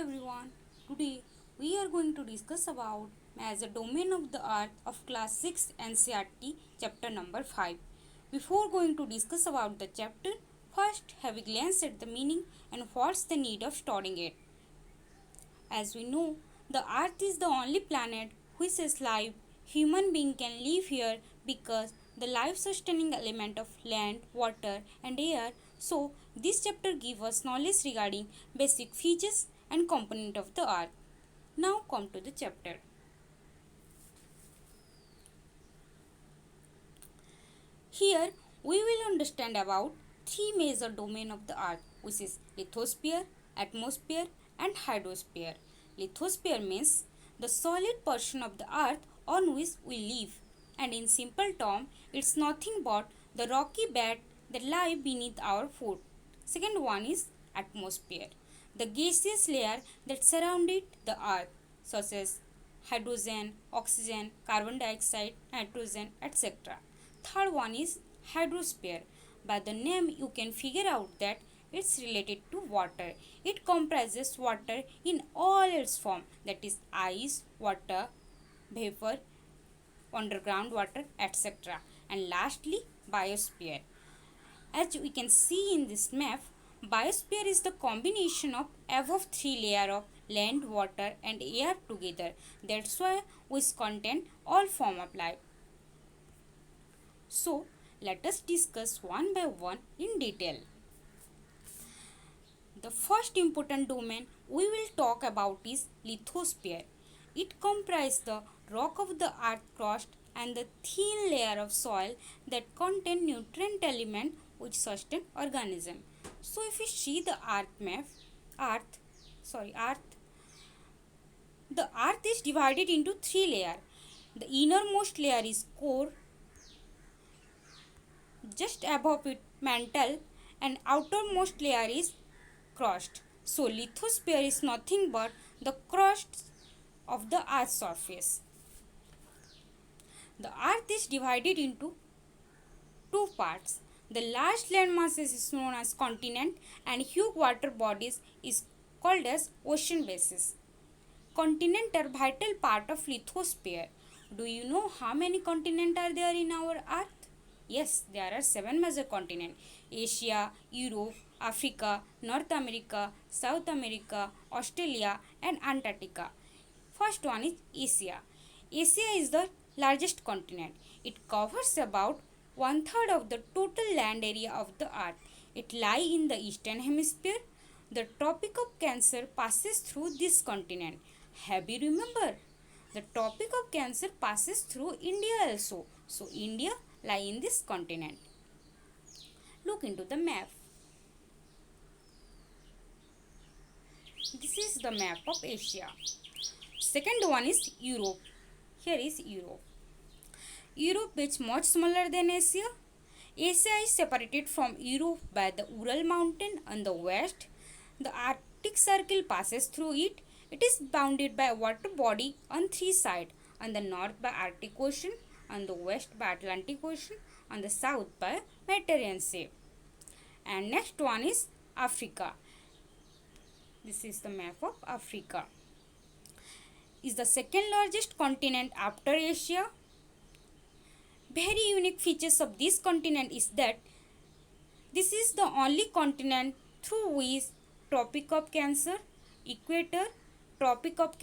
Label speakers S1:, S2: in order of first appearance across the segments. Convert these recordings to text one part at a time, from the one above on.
S1: everyone. Today we are going to discuss about major domain of the earth of class 6 NCERT chapter number 5. Before going to discuss about the chapter, first have a glance at the meaning and what's the need of storing it. As we know, the earth is the only planet which is live. Human being can live here because the life sustaining element of land, water and air. So this chapter gives us knowledge regarding basic features and component of the earth. Now come to the chapter. Here we will understand about three major domain of the earth, which is lithosphere, atmosphere and hydrosphere. Lithosphere means the solid portion of the earth on which we live, and in simple term it's nothing but the rocky bed that lie beneath our foot. Second one is atmosphere, the gaseous layer that surrounded the earth, such as hydrogen, oxygen, carbon dioxide, nitrogen, etc. Third one is hydrosphere. By the name you can figure out that it's related to water. It comprises water in all its form, that is ice, water, vapor, underground water, etc. And lastly biosphere. As we can see in this map, biosphere is the combination of above three layers of land, water and air together. That's why which contain all form of life. So let us discuss one by one in detail. The first important domain we will talk about is lithosphere. It comprises the rock of the earth crust and the thin layer of soil that contain nutrient element which sustain organism. So if you see the earth, the earth is divided into three layers. The innermost layer is core, just above it mantle, and outermost layer is crust. So lithosphere is nothing but the crust of the earth's surface. The earth is divided into two parts. The large land masses is known as continent and huge water bodies is called as ocean bases. Continents are vital part of lithosphere. Do you know how many continents are there in our earth? Yes, there are 7 major continents: Asia, Europe, Africa, North America, South America, Australia and Antarctica. First one is Asia. Asia is the largest continent. It covers about one third of the total land area of the earth. It lies in the eastern hemisphere. The Tropic of Cancer passes through this continent. Have you remember? The Tropic of Cancer passes through India also. So India lies in this continent. Look into the map. This is the map of Asia. Second one is Europe. Here is Europe. Europe is much smaller than Asia. Asia is separated from Europe by the Ural mountain on the west. The Arctic Circle passes through it. It is bounded by a water body on three sides. On the north by Arctic Ocean, on the west by Atlantic Ocean, on the south by Mediterranean Sea. And next one is Africa. This is the map of Africa. Is the second largest continent after Asia. Very unique features of this continent is that this is the only continent through which Tropic of Cancer, Equator, Tropic of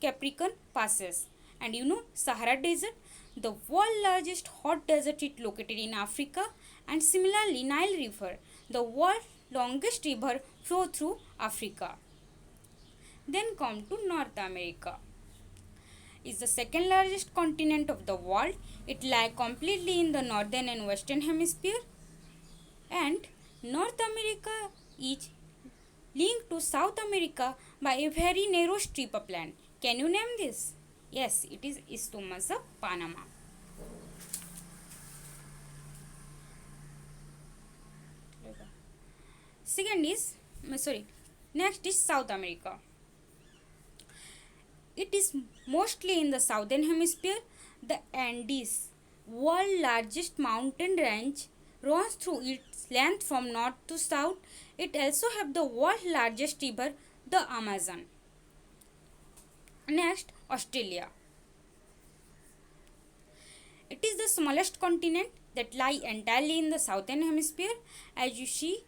S1: Capricorn passes. And you know Sahara Desert, the world's largest hot desert, is located in Africa. And similarly Nile River, the world's longest river, flow through Africa. Then come to North America. Is the second largest continent of the world. It lies completely in the northern and western hemisphere. And North America is linked to South America by a very narrow strip of land. Can you name this? Yes, it is Isthmus of Panama. Next is South America. It is mostly in the southern hemisphere. The Andes, world's largest mountain range, runs through its length from north to south. It also has the world's largest river the Amazon. Next, Australia. It is the smallest continent that lie entirely in the southern hemisphere. As you see,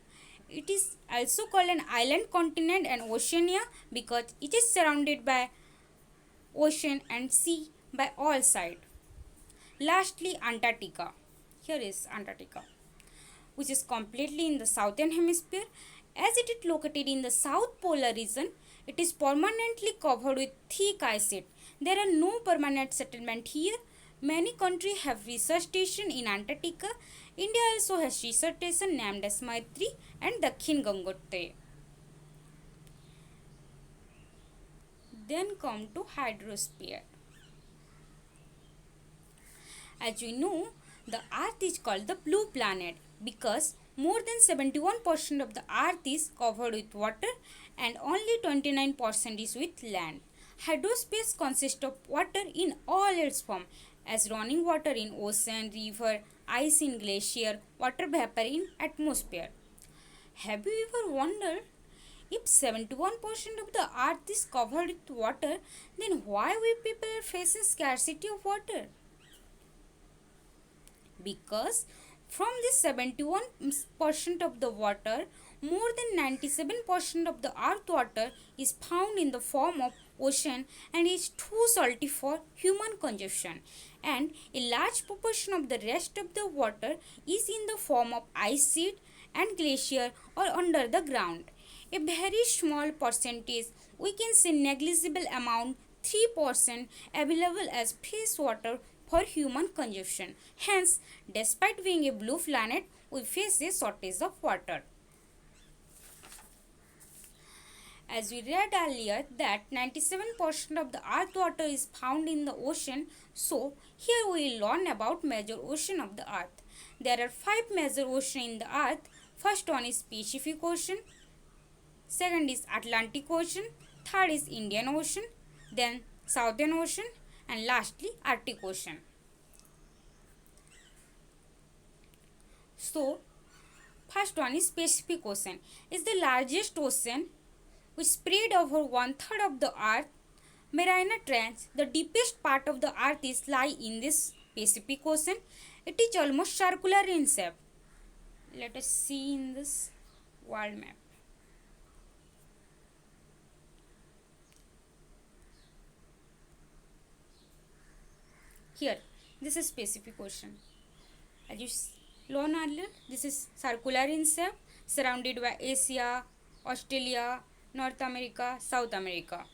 S1: it is also called an island continent and Oceania because it is surrounded by ocean and sea by all sides. Lastly, Antarctica. Here is Antarctica, which is completely in the southern hemisphere. As it is located in the south polar region, it is permanently covered with thick ice sheet. There are no permanent settlement here. Many countries have research stations in Antarctica. India also has research station named as Maitri and Dakhin Gangotre. Then come to hydrosphere. As we know, the Earth is called the blue planet because more than 71% of the Earth is covered with water and only 29% is with land. Hydrosphere consists of water in all its form as running water in ocean, river, ice in glacier, water vapor in atmosphere. Have you ever wondered if 71% of the earth is covered with water, then why we people are facing scarcity of water? Because from this 71% of the water, more than 97% of the earth water is found in the form of ocean and is too salty for human consumption, and a large proportion of the rest of the water is in the form of ice sheet and glacier or under the ground. A very small percentage, we can say negligible amount, 3% available as fresh water for human consumption. Hence, despite being a blue planet, we face a shortage of water. As we read earlier that 97% of the earth water is found in the ocean, so here we learn about major ocean of the earth. There are 5 major oceans in the earth. First one is Pacific Ocean, second is Atlantic Ocean, third is Indian Ocean, then Southern Ocean, and lastly Arctic Ocean. So, first one is Pacific Ocean. It's the largest ocean which spread over one third of the earth. Mariana Trench, the deepest part of the earth, is lie in this Pacific Ocean. It is almost circular in shape. Let us see in this world map. Here, this is Pacific Ocean. As you learned earlier, this is circular in shape, surrounded by Asia, Australia, North America, South America.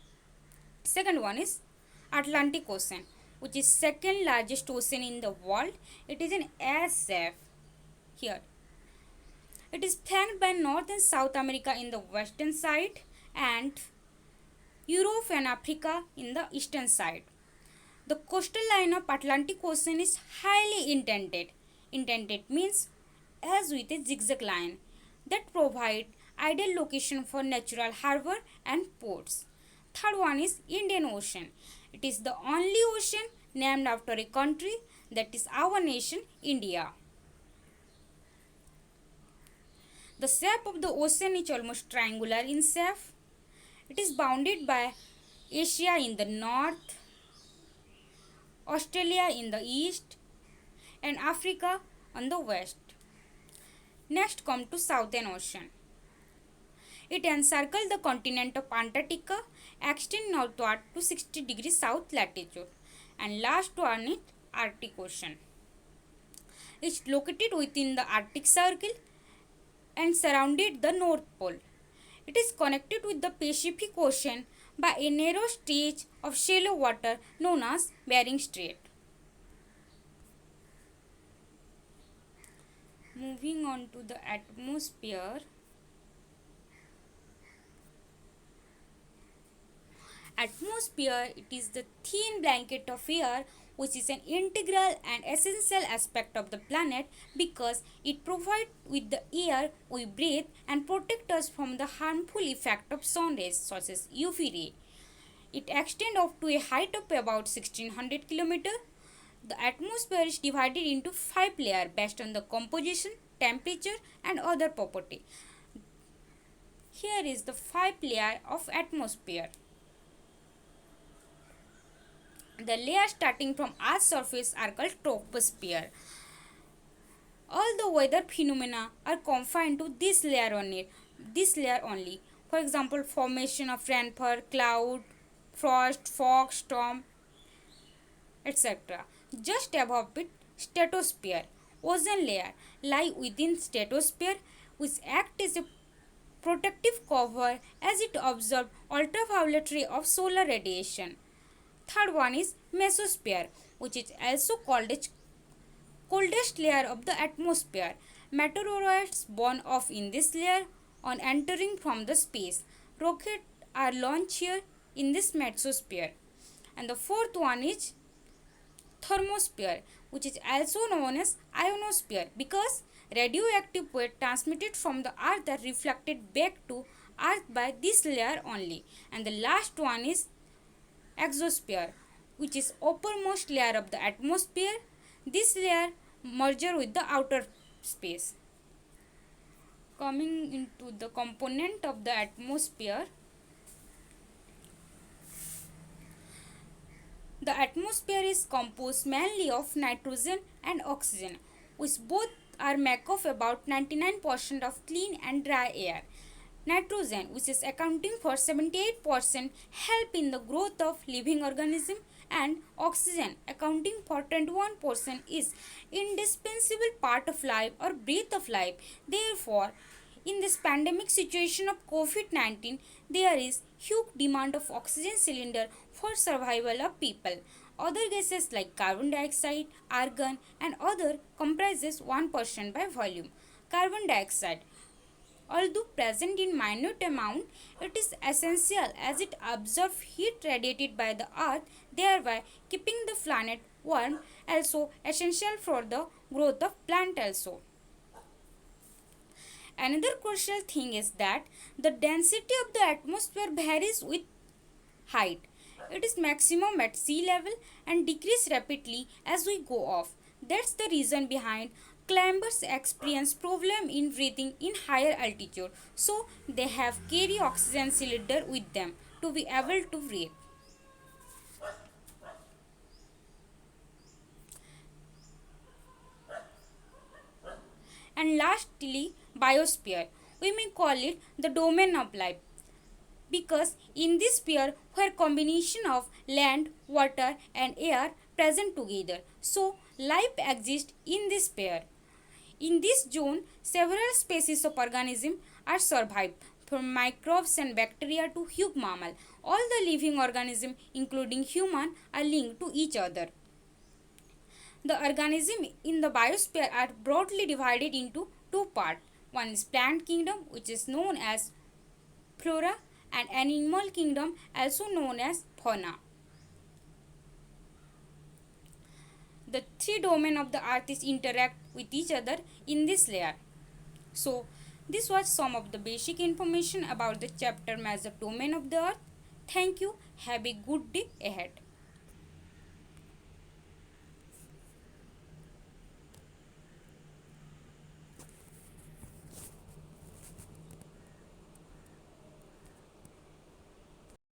S1: Second one is Atlantic Ocean, which is second largest ocean in the world. It is an S shape. Here, it is flanked by North and South America in the western side and Europe and Africa in the eastern side. The coastal line of Atlantic Ocean is highly indented. Indented means as with a zigzag line that provide ideal location for natural harbor and ports. Third one is Indian Ocean. It is the only ocean named after a country, that is our nation, India. The shape of the ocean is almost triangular in shape. It is bounded by Asia in the north, Australia in the east, and Africa on the west. Next come to Southern Ocean. It encircles the continent of Antarctica, extend northward to 60 degrees south latitude. And last one is Arctic Ocean. It is located within the Arctic Circle and surrounded the North Pole. It is connected with the Pacific Ocean by a narrow stretch of shallow water known as Bering Strait. Moving on to the atmosphere. Atmosphere, it is the thin blanket of air which is an integral and essential aspect of the planet because it provides with the air we breathe and protect us from the harmful effect of sun rays such as UV ray. It extends up to a height of about 1600 km. The atmosphere is divided into 5 layers based on the composition, temperature and other property. Here is the 5 layer of atmosphere. The layers starting from Earth's surface are called troposphere. All the weather phenomena are confined to this layer only. For example, formation of rainfall, cloud, frost, fog, storm, etc. Just above it, stratosphere, ozone layer lie within stratosphere, which act as a protective cover as it absorbs ultraviolet ray of solar radiation. Third one is mesosphere, which is also called as coldest layer of the atmosphere. Meteoroids born off in this layer on entering from the space. Rockets are launched here in this mesosphere. And the fourth one is thermosphere, which is also known as ionosphere, because radioactive wave transmitted from the earth are reflected back to earth by this layer only. And the last one is exosphere, which is uppermost layer of the atmosphere. This layer merges with the outer space. Coming into the component of the atmosphere, the atmosphere is composed mainly of nitrogen and oxygen, which both are make up about 99% of clean and dry air. Nitrogen, which is accounting for 78%, help in the growth of living organism, and oxygen, accounting for 21%, is indispensable part of life or breath of life. Therefore, in this pandemic situation of COVID-19, there is huge demand of oxygen cylinder for survival of people. Other gases like carbon dioxide, argon, and other comprises 1% by volume. Carbon dioxide, although present in minute amount, it is essential as it absorbs heat radiated by the earth, thereby keeping the planet warm, also essential for the growth of plant also. Another crucial thing is that the density of the atmosphere varies with height. It is maximum at sea level and decrease rapidly as we go off. That's the reason behind climbers experience problem in breathing in higher altitude. So they have carry oxygen cylinder with them to be able to breathe. And lastly, biosphere. We may call it the domain of life, because in this sphere where combination of land, water and air present together, so life exists in this sphere. In this zone, several species of organisms are survived, from microbes and bacteria to huge mammal. All the living organisms, including human, are linked to each other. The organisms in the biosphere are broadly divided into two parts. One is plant kingdom, which is known as flora, and animal kingdom, also known as fauna. The three domains of the earth is interact with each other in this layer. So this was some of the basic information about the chapter Major Domain of the Earth. Thank you. Have a good day ahead.